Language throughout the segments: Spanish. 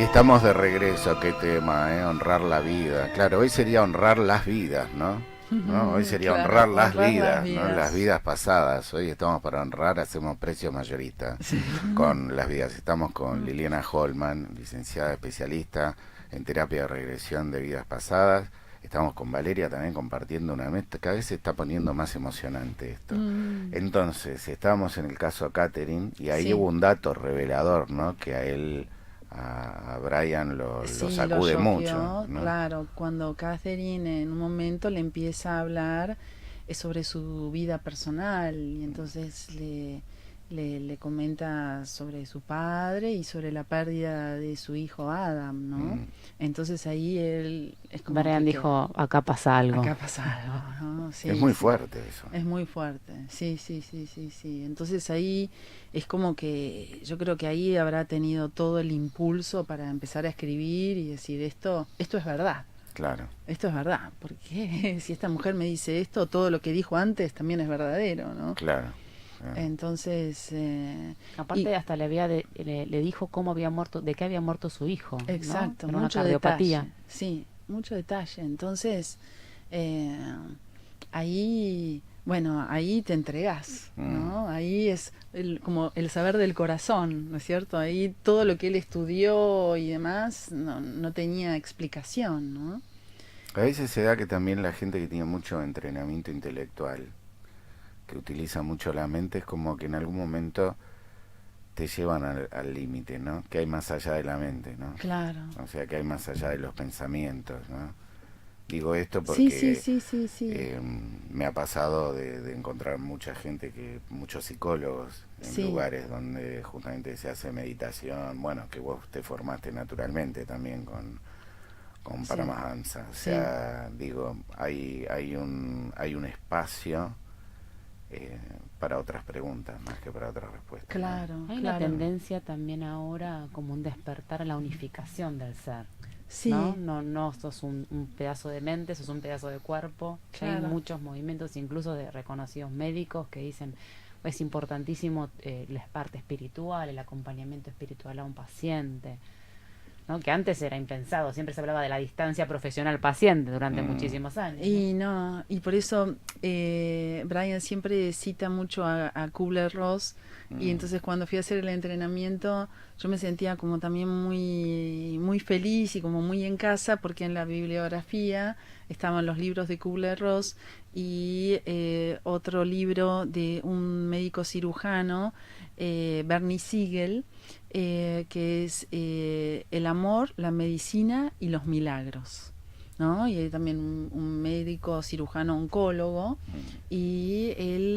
Estamos de regreso, qué tema, ¿eh? Honrar la vida. Claro, hoy sería honrar las vidas, ¿no? ¿No? Hoy sería Claro, honrar las honrar las vidas, ¿no? Las vidas. vidas pasadas. Hoy estamos para honrar, hacemos precio mayorista Sí. con las vidas. Estamos con Liliana Holman, licenciada especialista en terapia de regresión de vidas pasadas. Estamos con Valeria también compartiendo una meta. Cada vez se está poniendo más emocionante esto. Mm, Entonces, estábamos en el caso Catherine y ahí hubo sí, un dato revelador, ¿no? Que a él, a Brian lo sí, lo sacude mucho, choqueó, ¿no? claro, cuando Catherine en un momento le empieza a hablar sobre su vida personal y entonces le comenta sobre su padre y sobre la pérdida de su hijo Adam, ¿no? Mm. Entonces ahí él es como Brian que dijo, acá pasa algo. acá pasa algo, ¿no? Es Sí, muy sí. fuerte eso. Es muy fuerte, sí, sí, sí, sí, sí. Entonces ahí es como que yo creo que ahí habrá tenido todo el impulso para empezar a escribir y decir esto es verdad, Claro. esto es verdad, porque si esta mujer me dice esto, todo lo que dijo antes también es verdadero, ¿no? Claro. Ah. Entonces, y Aparte hasta le dijo cómo había muerto, de qué había muerto su hijo, ¿no? exacto, Era una mucho detalle, cardiopatía. sí, mucho detalle. Entonces, eh, ahí, bueno, ahí te entregas, Mm. ¿no? Ahí es como el saber del corazón, ¿no es cierto? Ahí todo lo que él estudió y demás no tenía explicación, ¿no? A veces se da que también la gente que tiene mucho entrenamiento intelectual, que utiliza mucho la mente, es como que en algún momento te llevan al límite, ¿no? Que hay más allá de la mente, ¿no? Claro. O sea, que hay más allá de los pensamientos, ¿no? Digo esto Sí, sí, porque sí, sí, sí. eh, me ha pasado de encontrar mucha gente, muchos psicólogos en Sí, lugares donde justamente se hace meditación, bueno, que vos te formaste naturalmente también con sí, Paramahansa. O sí. sea, digo, hay un espacio eh, para otras preguntas más que para otras respuestas, ¿no? Claro, Hay una claro. tendencia también ahora como un despertar a la unificación del ser, ¿no? Sí, No sos un pedazo de mente, sos un pedazo de cuerpo. Ya hay claro. muchos movimientos, incluso de reconocidos médicos, que dicen es importantísimo la parte espiritual, el acompañamiento espiritual a un paciente, ¿no? Que antes era impensado, siempre se hablaba de la distancia profesional-paciente durante Mm, muchísimos años, ¿no? Y no, y por eso Brian siempre cita mucho a Kubler-Ross y mm, entonces cuando fui a hacer el entrenamiento yo me sentía como también muy muy feliz y como muy en casa porque en la bibliografía estaban los libros de Kubler-Ross y otro libro de un médico cirujano, Bernie Siegel, que es El amor, la medicina y los milagros. ¿No? Y hay también un médico cirujano oncólogo mm. y él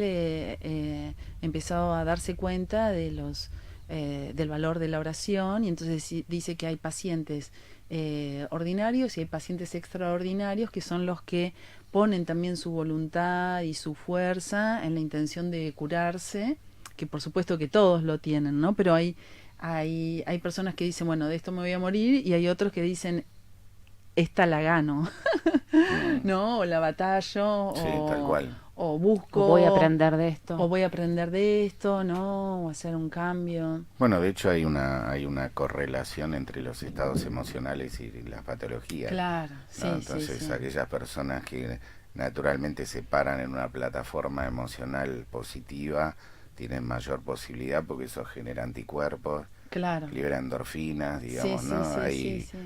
empezó a darse cuenta de del valor de la oración y entonces dice que hay pacientes ordinarios y hay pacientes extraordinarios que son los que ponen también su voluntad y su fuerza en la intención de curarse, que por supuesto que todos lo tienen, ¿no? Pero hay personas que dicen, bueno, de esto me voy a morir y hay otros que dicen, esta la gano, Mm. ¿no? O la batallo, Sí, tal cual. o O voy a busco, aprender de o esto. voy a aprender de esto, ¿no? O hacer un cambio. Bueno, de hecho hay una correlación entre los estados emocionales y las patologías, Claro, ¿no? sí, sí, Entonces, sí. aquellas personas que naturalmente se paran en una plataforma emocional positiva tienen mayor posibilidad porque eso genera anticuerpos, Claro. libera endorfinas, Sí, digamos, sí, ¿no? sí, sí, Hay. sí.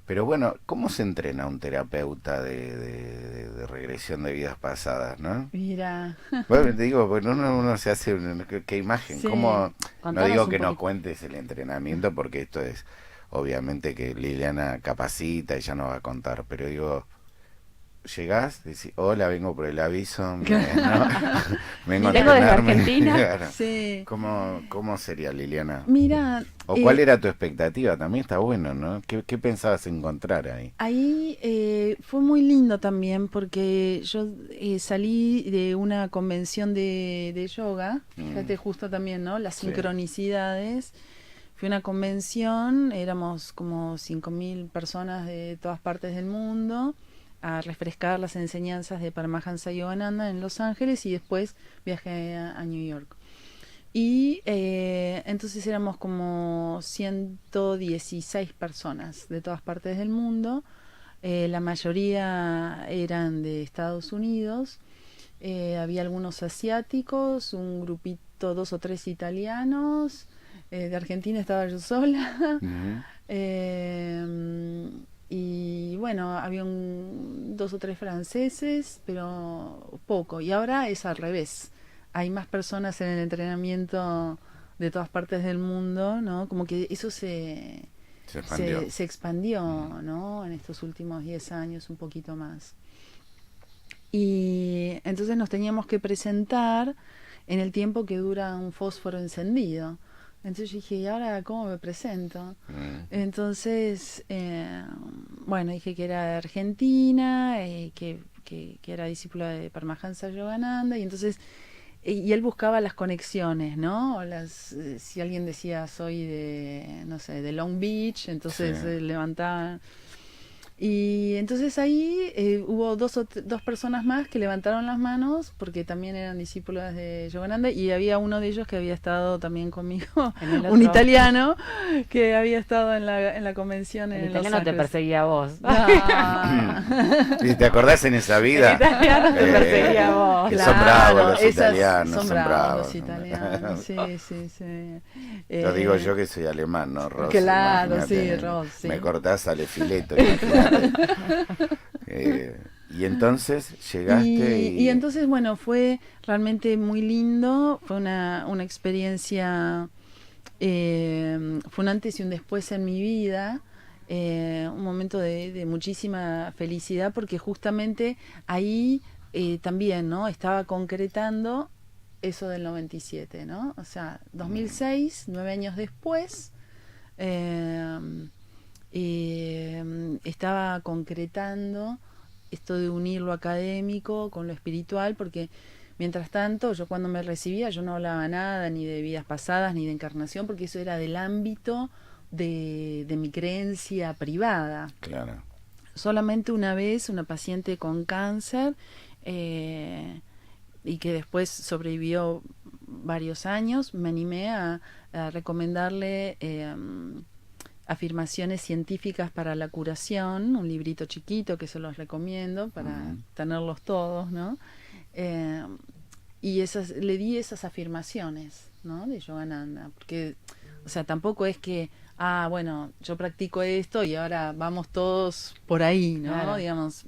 Pero bueno, ¿cómo se entrena un terapeuta de regresión de vidas pasadas, no? Mira, Bueno, te digo, bueno, uno se hace, ¿qué imagen? sí, ¿Cómo? No Contanos digo un que no poquito. cuentes el entrenamiento porque esto es, obviamente que Liliana capacita y ya nos va a contar, pero digo, llegás, decís, hola, vengo por el aviso, ¿no? Vengo a mira, Vengo desde entrenarme, Argentina. claro. sí, ¿Cómo sería, Liliana? mira, ¿O cuál era tu expectativa? También está bueno, ¿no? ¿Qué pensabas encontrar ahí? ahí fue muy lindo también porque yo salí de una convención de yoga, Mm, fíjate justo también, ¿no? Las sí. sincronicidades. Fui a una convención, éramos como 5.000 personas de todas partes del mundo a refrescar las enseñanzas de Paramahansa Yogananda en Los Ángeles y después viajé a New York. Y entonces éramos como 116 personas de todas partes del mundo. La mayoría eran de Estados Unidos. Había algunos asiáticos, un grupito, 2 o 3 italianos. De Argentina estaba yo sola. Ujú. Y bueno, había 2 o 3 franceses, pero poco. Y ahora es al revés. Hay más personas en el entrenamiento de todas partes del mundo, ¿no? Como que eso Se expandió. se expandió, ¿no? En estos últimos 10 años, un poquito más. Y entonces nos teníamos que presentar en el tiempo que dura un fósforo encendido. Entonces yo dije, ¿y ahora cómo me presento? Entonces, bueno, dije que era de Argentina, que era discípulo de Paramahansa Yogananda, y entonces, y él buscaba las conexiones, ¿no? O si alguien decía, soy de, no sé, de Long Beach, entonces Sí. levantaban. Y entonces ahí hubo 2 personas más que levantaron las manos porque también eran discípulos de Yogananda, y había uno de ellos que había estado también conmigo, En el un otro. italiano que había estado en la convención El en Los italiano te Ángeles. perseguía a vos. Ah. ¿Y te acordás en esa vida? El italiano te perseguía a vos. Que son bravos los esas- italianos, son son bravos bravos. los italianos, sí, sí, sí. Lo digo yo que soy alemán, ¿no, Rosy? Claro, Imagínate, sí, Rosy. Me cortás al fileto, imagínate. Y entonces llegaste Y entonces, bueno, fue realmente muy lindo, fue una experiencia, fue un antes y un después en mi vida, un momento de muchísima felicidad, porque justamente ahí también, ¿no? Estaba concretando eso del 97, ¿no? O sea, 2006, 9 años después, eh, estaba concretando esto de unir lo académico con lo espiritual, porque mientras tanto, yo cuando me recibía, yo no hablaba nada ni de vidas pasadas ni de encarnación, porque eso era del ámbito de mi creencia privada. Claro. Solamente una vez una paciente con cáncer, y que después sobrevivió varios años, me animé a recomendarle afirmaciones científicas para la curación, un librito chiquito que se los recomiendo para tenerlos todos, ¿no? Y le di esas afirmaciones, ¿no? De Yogananda, porque, o sea, tampoco es que, bueno, yo practico esto y ahora vamos todos por ahí, ¿no? Claro. Digamos.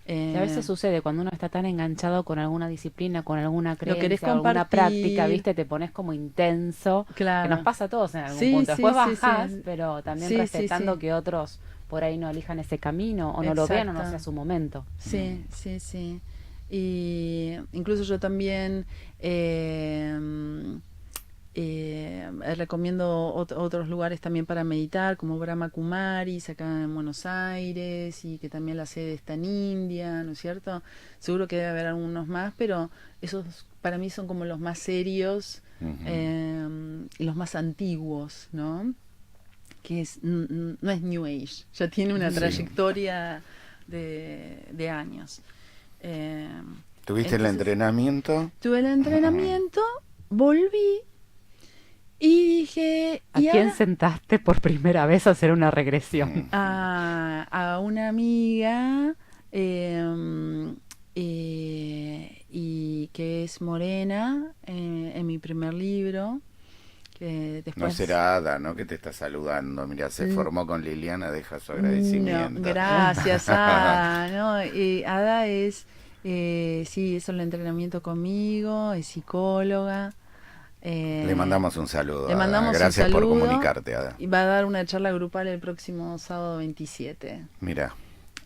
Y a veces sucede cuando uno está tan enganchado con alguna disciplina, con alguna Lo querés creencia, alguna compartir. práctica, ¿viste? Te pones como intenso, Claro. que nos pasa a todos en algún Sí, punto. sí, Después sí, bajás, sí. pero también Sí, sí, respetando sí. que otros por ahí no elijan ese camino, o no lo vean, o no Exacto. sea su momento. Sí, sí, sí. Y incluso yo también recomiendo otros lugares también para meditar, como Brahma Kumaris acá en Buenos Aires, y que también la sede está en India, ¿no es cierto? Seguro que debe haber algunos más, pero esos para mí son como los más serios y los más antiguos, ¿no? Que no es New Age, ya tiene una Sí. trayectoria de años. ¿Tuviste el Entonces, entrenamiento? tuve el entrenamiento, volví y dije, ¿A ¿y quién ahora? sentaste por primera vez a hacer una regresión? A una amiga y que es morena, en mi primer libro, que No después... será Ada, ¿no? Que te está saludando. Mira, se Mm. formó con Liliana, deja su No, agradecimiento. gracias, Ada, ¿no? Ada es, sí, hizo el entrenamiento conmigo, es psicóloga. Le mandamos un saludo. Le Ada. mandamos un Gracias por saludo. comunicarte, Ada. Y va a dar una charla grupal el próximo sábado 27 Mira,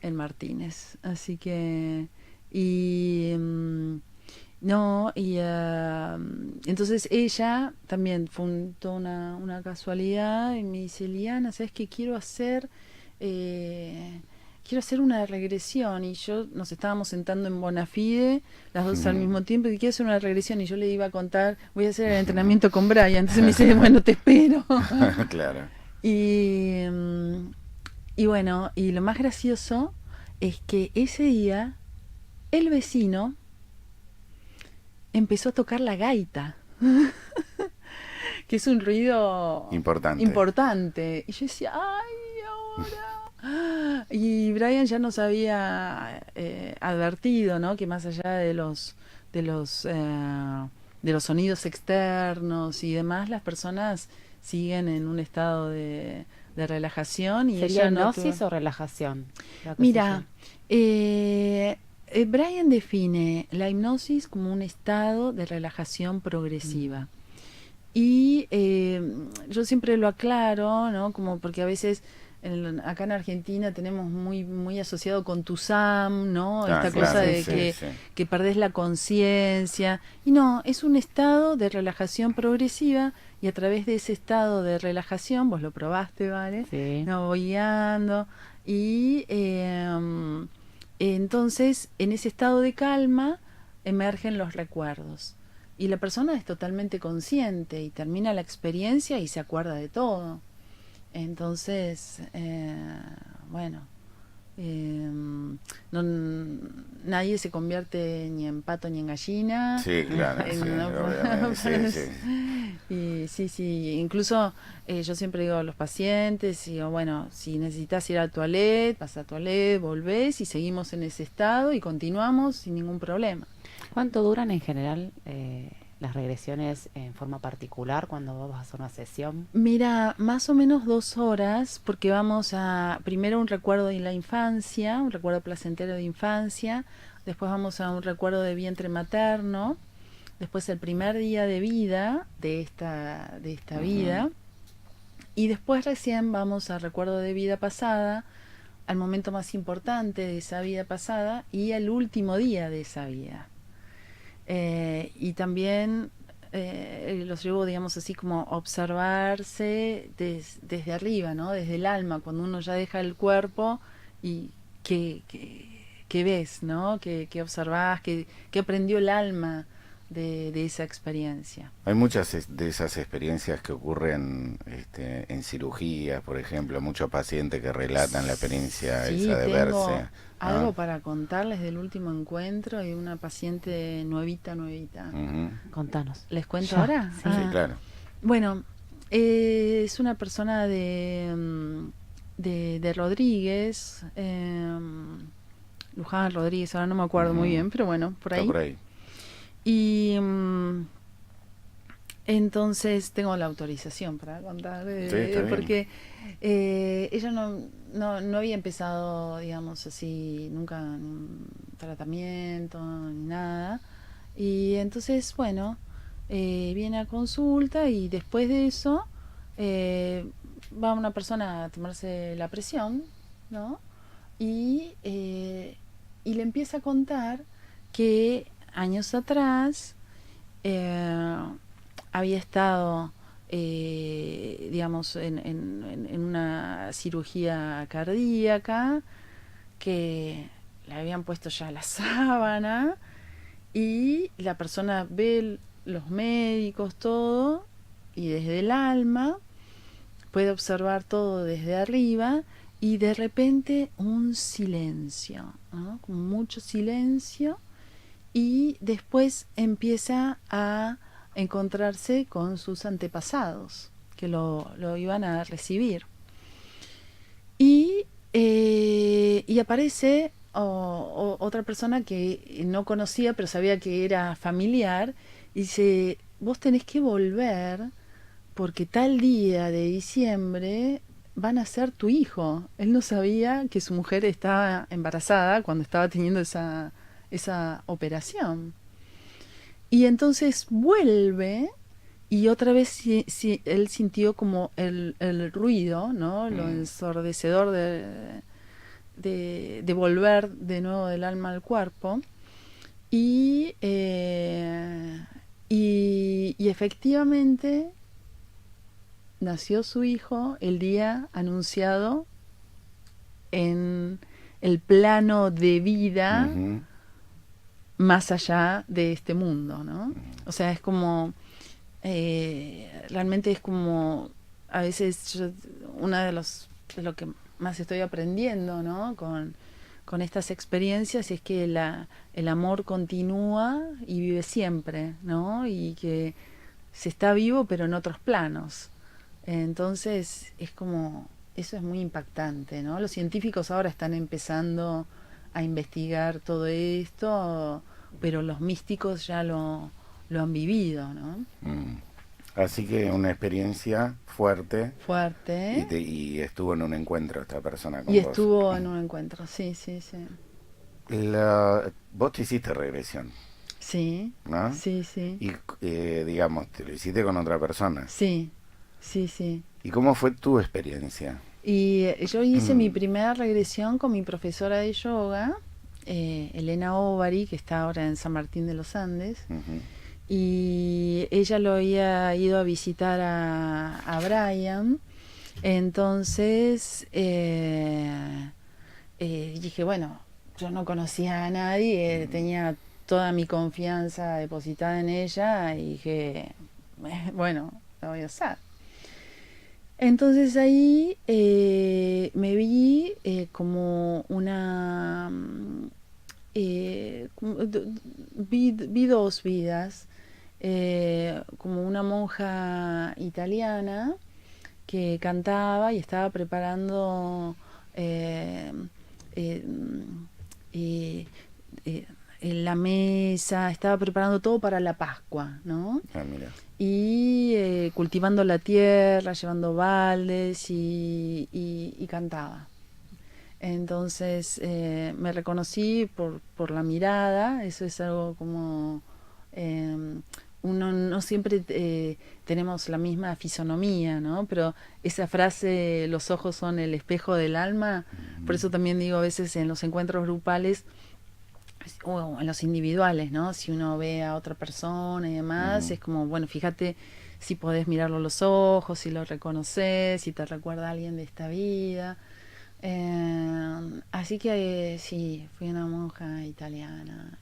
en Martínez. Así que, y no, y entonces ella también fue toda una casualidad y me dice, Liana, ¿sabes qué quiero hacer? Quiero hacer una regresión. Y nos estábamos sentando en Bonafide, las dos al mismo tiempo, y quiero hacer una regresión. Y yo le iba a contar, voy a hacer el entrenamiento con Brian. Entonces me dice, bueno, te espero. claro. Y bueno, y lo más gracioso es que ese día el vecino empezó a tocar la gaita. que es un ruido Importante. Y yo decía, ay, ahora. Y Brian ya nos había advertido, ¿no? Que más allá de los, de los sonidos externos y demás, las personas siguen en un estado de relajación y ¿Sería ella no hipnosis o relajación? Mira, Brian define la hipnosis como un estado de relajación progresiva. Y yo siempre lo aclaro, ¿no? Como porque a veces acá en Argentina tenemos muy asociado con Tusam, ¿no? Esta cosa de que perdés la conciencia. Y no, es un estado de relajación progresiva y a través de ese estado de relajación, vos lo probaste, ¿vale? Sí. No, voy guiando y entonces en ese estado de calma emergen los recuerdos. Y la persona es totalmente consciente y termina la experiencia y se acuerda de todo. Entonces, bueno, nadie se convierte ni en pato ni en gallina. Sí, claro, obviamente, Y sí, incluso yo siempre digo a los pacientes, digo, bueno, si necesitas ir al toilet, vas al toilet, volvés y seguimos en ese estado y continuamos sin ningún problema. ¿Cuánto duran en general las regresiones en forma particular cuando vas a hacer una sesión? Mira, más o menos 2 horas, porque vamos a primero un recuerdo de la infancia, un recuerdo placentero de infancia, después vamos a un recuerdo de vientre materno, después el primer día de vida de esta vida, y después recién vamos al recuerdo de vida pasada, al momento más importante de esa vida pasada y al último día de esa vida. Y también los llevo, digamos así, como observarse desde arriba, ¿no? Desde el alma, cuando uno ya deja el cuerpo y que ves, ¿no? Que observás, que aprendió el alma de esa experiencia. Hay muchas de esas experiencias que ocurren en cirugías, por ejemplo, muchos pacientes que relatan la experiencia esa de verse. Algo para contarles del último encuentro y de una paciente nuevita. Contanos. ¿Les cuento Ya, ahora? sí. Sí, claro. Bueno, es una persona de Rodríguez, Luján Rodríguez, ahora no me acuerdo muy bien, pero bueno, por ahí. Está por ahí. Y entonces tengo la autorización para contar, porque ella no había empezado, digamos así, nunca un tratamiento ni nada. Y entonces, bueno, viene a consulta y después de eso va una persona a tomarse la presión, ¿no? Y le empieza a contar que años atrás había estado, digamos, en una cirugía cardíaca, que le habían puesto ya la sábana y la persona ve los médicos, todo, y desde el alma puede observar todo desde arriba y de repente un silencio, ¿no? Con mucho silencio. Y después empieza a encontrarse con sus antepasados que lo iban a recibir. Y aparece otra persona que no conocía, pero sabía que era familiar, y dice, vos tenés que volver porque tal día de diciembre van a ser tu hijo. Él no sabía que su mujer estaba embarazada cuando estaba teniendo esa operación. Y entonces vuelve y otra vez él sintió como el ruido, ¿no? Lo ensordecedor de volver de nuevo del alma al cuerpo. Y efectivamente nació su hijo el día anunciado en el plano de vida más allá de este mundo, ¿no? O sea, es como, realmente es como, a veces una de lo que más estoy aprendiendo, ¿no? Con estas experiencias es que el amor continúa y vive siempre, ¿no? Y que se está vivo pero en otros planos. Entonces es como, eso es muy impactante, ¿no? Los científicos ahora están empezando a investigar todo esto, pero los místicos ya lo han vivido, ¿no? Así que una experiencia fuerte. Fuerte. Y estuvo en un encuentro esta persona con Y vos. estuvo en un encuentro, sí, sí, sí. Vos te hiciste regresión, Sí, ¿no? sí, sí. Y digamos, te lo hiciste con otra persona. Sí, sí, sí. ¿Y cómo fue tu experiencia? Y yo hice mi primera regresión con mi profesora de yoga, Elena Ovari, que está ahora en San Martín de los Andes. Ujú. Y ella lo había ido a visitar a Brian. Entonces dije, bueno, yo no conocía a nadie, tenía toda mi confianza depositada en ella y dije, bueno, lo voy a usar. Entonces ahí me vi como una... vi dos vidas, como una monja italiana que cantaba y estaba preparando eh, eh, en la mesa, estaba preparando todo para la Pascua, ¿no? Ah, mira. Y cultivando la tierra, llevando baldes y cantaba. Entonces me reconocí por la mirada, eso es algo como... uno no siempre tenemos la misma fisonomía, ¿no? Pero esa frase, los ojos son el espejo del alma, por eso también digo a veces en los encuentros grupales o en los individuales, ¿no? Si uno ve a otra persona y demás, es como, bueno, fíjate si podés mirarlo a los ojos, si lo reconoces, si te recuerda a alguien de esta vida. Así que sí, fui una monja italiana.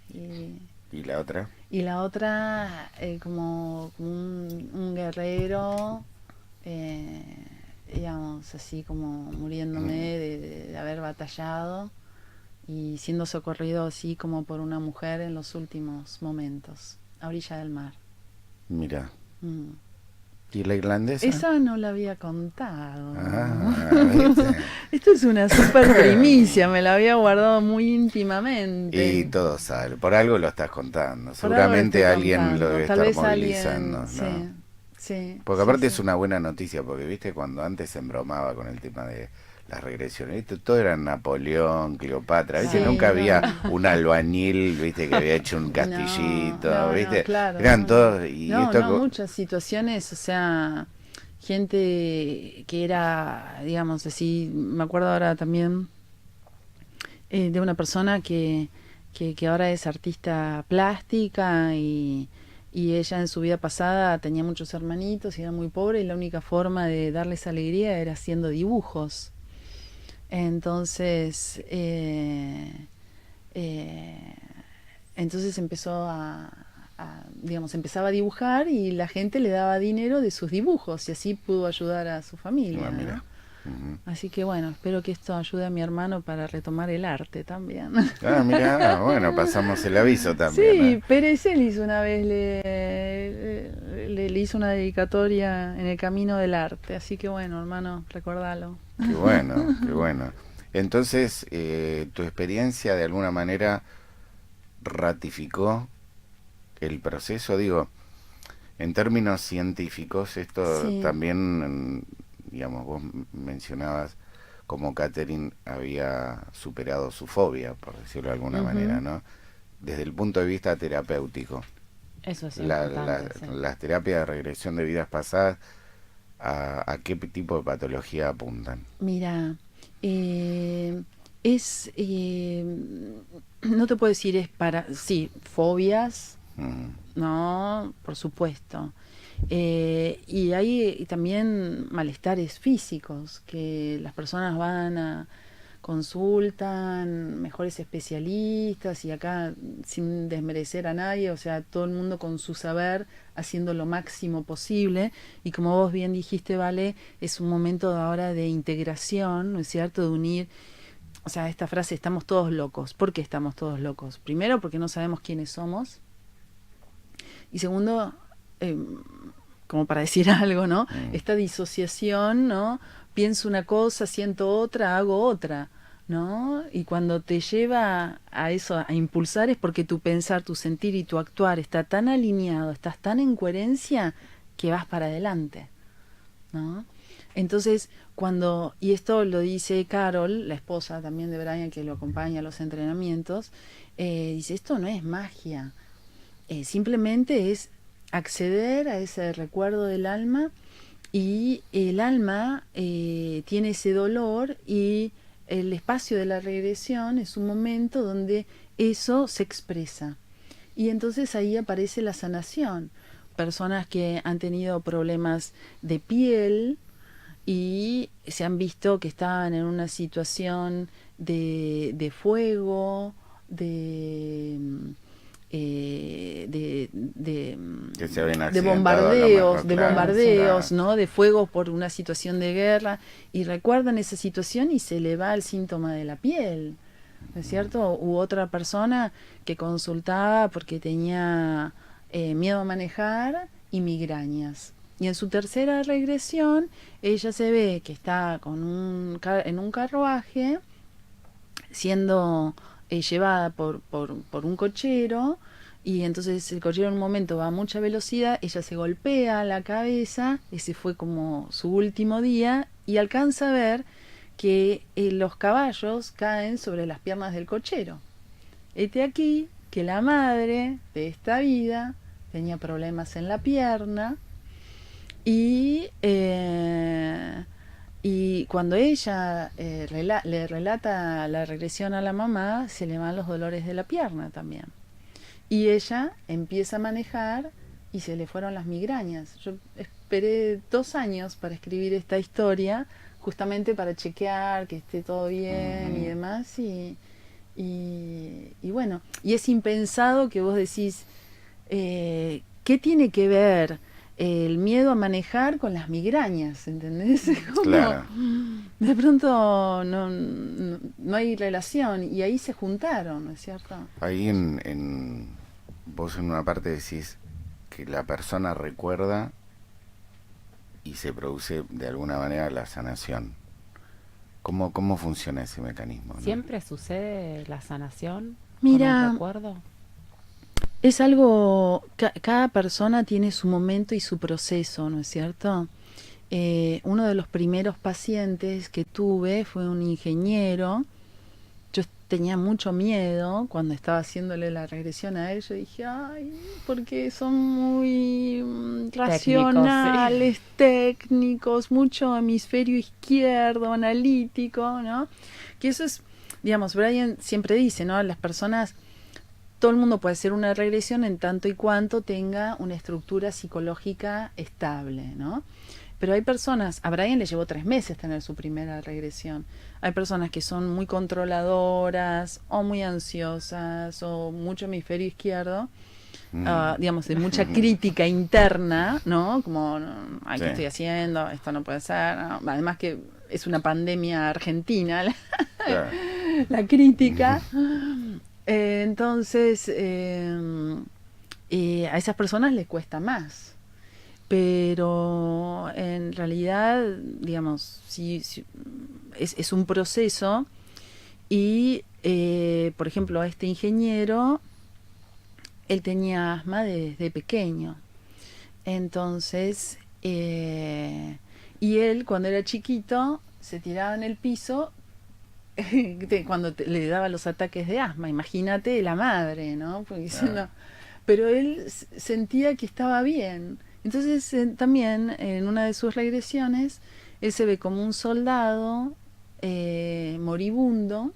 ¿Y la otra? Y la otra, como un guerrero, digamos, así como muriéndome de haber batallado y siendo socorrido así como por una mujer en los últimos momentos, a orilla del mar. Mira. Mm. ¿Y la irlandesa? Esa no la había contado. ¿Viste? Esto es una super primicia, me la había guardado muy íntimamente. Y todo sale, por algo lo estás contando. Por Seguramente algo lo estoy alguien contando. lo debe Tal estar vez movilizando, alguien, ¿no? sí, sí, Porque sí, aparte sí. es una buena noticia, porque viste cuando antes se embromaba con el tema de las regresiones, ¿viste? Todo era Napoleón, Cleopatra, ¿viste? Sí, Nunca había no. un albañil, ¿viste? Que había hecho un castillito, No, ¿viste? claro, Eran no. todos, y No, esto... muchas situaciones, o sea, gente que era, digamos así, me acuerdo ahora también de una persona que ahora es artista plástica y ella en su vida pasada tenía muchos hermanitos y era muy pobre y la única forma de darles alegría era haciendo dibujos. Entonces, entonces empezó digamos, empezaba a dibujar y la gente le daba dinero de sus dibujos y así pudo ayudar a su familia, Ah, mira. ¿no? Ujú. Así que bueno, espero que esto ayude a mi hermano para retomar el arte también. Ah, mira, bueno, pasamos el aviso también, Sí, Pérez él hizo una vez, le hizo una dedicatoria en el camino del arte, así que bueno, hermano, recordalo. Qué bueno, qué bueno. Entonces, tu experiencia de alguna manera ratificó el proceso, digo, en términos científicos, esto Sí. también, digamos, vos mencionabas cómo Catherine había superado su fobia, por decirlo de alguna manera, ¿no? Desde el punto de vista terapéutico, Eso es la- importante, sí. las terapias de regresión de vidas pasadas, ¿a qué tipo de patología apuntan? Mira, es, no te puedo decir es para, sí, fobias, Mm, no, por supuesto. Y hay también malestares físicos que las personas van a consultan mejores especialistas y acá sin desmerecer a nadie, o sea, todo el mundo con su saber haciendo lo máximo posible y como vos bien dijiste, Vale, es un momento ahora de integración, ¿no es cierto?, de unir, o sea, esta frase, estamos todos locos. ¿Por qué estamos todos locos? Primero, porque no sabemos quiénes somos. Y segundo, como para decir algo, ¿no? Esta disociación, ¿no? Pienso una cosa, siento otra, hago otra, ¿no? Y cuando te lleva a eso, a impulsar, es porque tu pensar, tu sentir y tu actuar está tan alineado, estás tan en coherencia que vas para adelante, ¿no? Entonces, y esto lo dice Carol, la esposa también de Brian, que lo acompaña a los entrenamientos, dice, esto no es magia, simplemente es acceder a ese recuerdo del alma, y el alma tiene ese dolor, y el espacio de la regresión es un momento donde eso se expresa. Y entonces ahí aparece la sanación. Personas que han tenido problemas de piel y se han visto que estaban en una situación de fuego, que se habían de accidentado a lo mejor, bombardeos, claro. ¿no? De fuego por una situación de guerra, y recuerdan esa situación y se le va el síntoma de la piel, ¿no es cierto? U otra persona que consultaba porque tenía miedo a manejar y migrañas. Y en su tercera regresión, ella se ve que está en un carruaje siendo llevada por un cochero, y entonces el cochero en un momento va a mucha velocidad, ella se golpea la cabeza, ese fue como su último día, y alcanza a ver que los caballos caen sobre las piernas del cochero. Este aquí que la madre de esta vida tenía problemas en la pierna, y cuando ella le relata la regresión a la mamá, se le van los dolores de la pierna también. Y ella empieza a manejar y se le fueron las migrañas. Yo esperé 2 años para escribir esta historia, justamente para chequear que esté todo bien y demás. Y bueno, y es impensado que vos decís, ¿qué tiene que ver el miedo a manejar con las migrañas? ¿Entendés? Como, Claro. de pronto no hay relación, y ahí se juntaron, ¿no es cierto? Ahí vos en una parte decís que la persona recuerda y se produce de alguna manera la sanación. ¿Cómo funciona ese mecanismo, no? ¿Siempre sucede la sanación Mira, con un recuerdo? es algo, cada persona tiene su momento y su proceso, ¿no es cierto? Uno de los primeros pacientes que tuve fue un ingeniero. Yo tenía mucho miedo cuando estaba haciéndole la regresión a él. Yo dije, ay, porque son muy racionales, técnicos, mucho hemisferio izquierdo, analítico, ¿no? Que eso es, digamos, Brian siempre dice, ¿no? Las personas, todo el mundo puede hacer una regresión en tanto y cuanto tenga una estructura psicológica estable, ¿no? Pero hay personas, a Brian le llevó 3 meses tener su primera regresión. Hay personas que son muy controladoras o muy ansiosas o mucho hemisferio izquierdo, digamos, de mucha crítica interna, ¿no? Como, ay, ¿qué estoy haciendo? Esto no puede ser, ¿no? Además que es una pandemia argentina, Claro. la crítica. Entonces, a esas personas les cuesta más. Pero en realidad, digamos, sí, es un proceso. Y, por ejemplo, a este ingeniero, él tenía asma desde pequeño. Entonces, y él cuando era chiquito se tiraba en el piso cuando le daba los ataques de asma. Imagínate la madre, ¿no? Porque pero él sentía que estaba bien. Entonces también en una de sus regresiones él se ve como un soldado moribundo,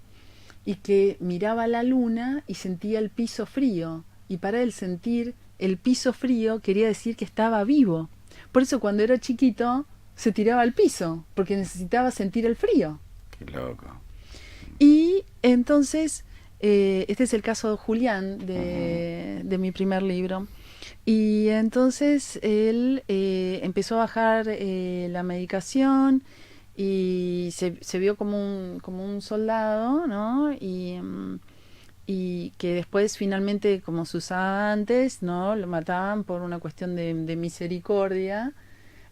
y que miraba la luna y sentía el piso frío, y para él sentir el piso frío quería decir que estaba vivo. Por eso cuando era chiquito se tiraba al piso, porque necesitaba sentir el frío. Qué loco. Y entonces, este es el caso de Julián, de mi primer libro. Y entonces él empezó a bajar la medicación, y se vio como un soldado, ¿no? y que después finalmente, como se usaba antes, ¿no? Lo mataban por una cuestión de misericordia,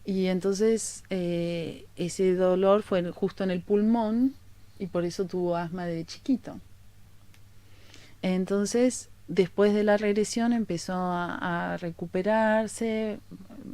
y entonces ese dolor fue justo en el pulmón y por eso tuvo asma de chiquito. Entonces, después de la regresión empezó a recuperarse,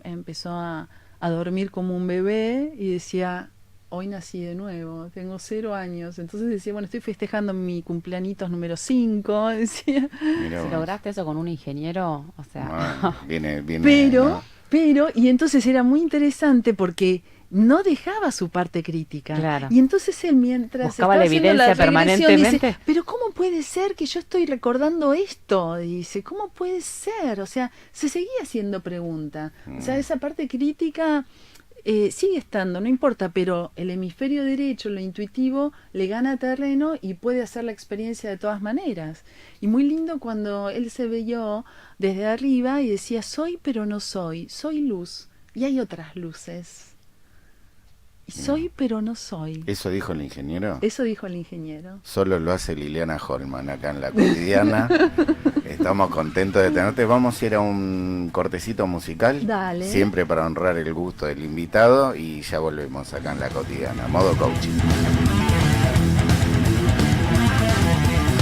empezó a dormir como un bebé y decía, hoy nací de nuevo, tengo 0 años. Entonces decía, bueno, estoy festejando mi cumpleañitos número 5, decía. Mirá Si vos. lograste eso con un ingeniero, o sea, Bueno, viene, Pero, ¿no? y entonces era muy interesante porque no dejaba su parte crítica. Claro. Y entonces él, mientras Buscaba estaba la haciendo evidencia regresión, permanentemente. dice, pero ¿cómo puede ser que yo estoy recordando esto? Dice, ¿cómo puede ser? O sea, se seguía haciendo pregunta. O sea, esa parte crítica sigue estando, no importa, pero el hemisferio derecho, lo intuitivo, le gana terreno y puede hacer la experiencia de todas maneras. Y muy lindo cuando él se vio desde arriba y decía, soy pero no soy, soy luz. Y hay otras luces. Y soy pero no soy. ¿Eso dijo el ingeniero? Eso dijo el ingeniero. Solo lo hace Liliana Holman acá en La Cotidiana. Estamos contentos de tenerte. Vamos a ir a un cortecito musical. Dale. Siempre para honrar el gusto del invitado. Y ya volvemos acá en La Cotidiana. Modo coaching.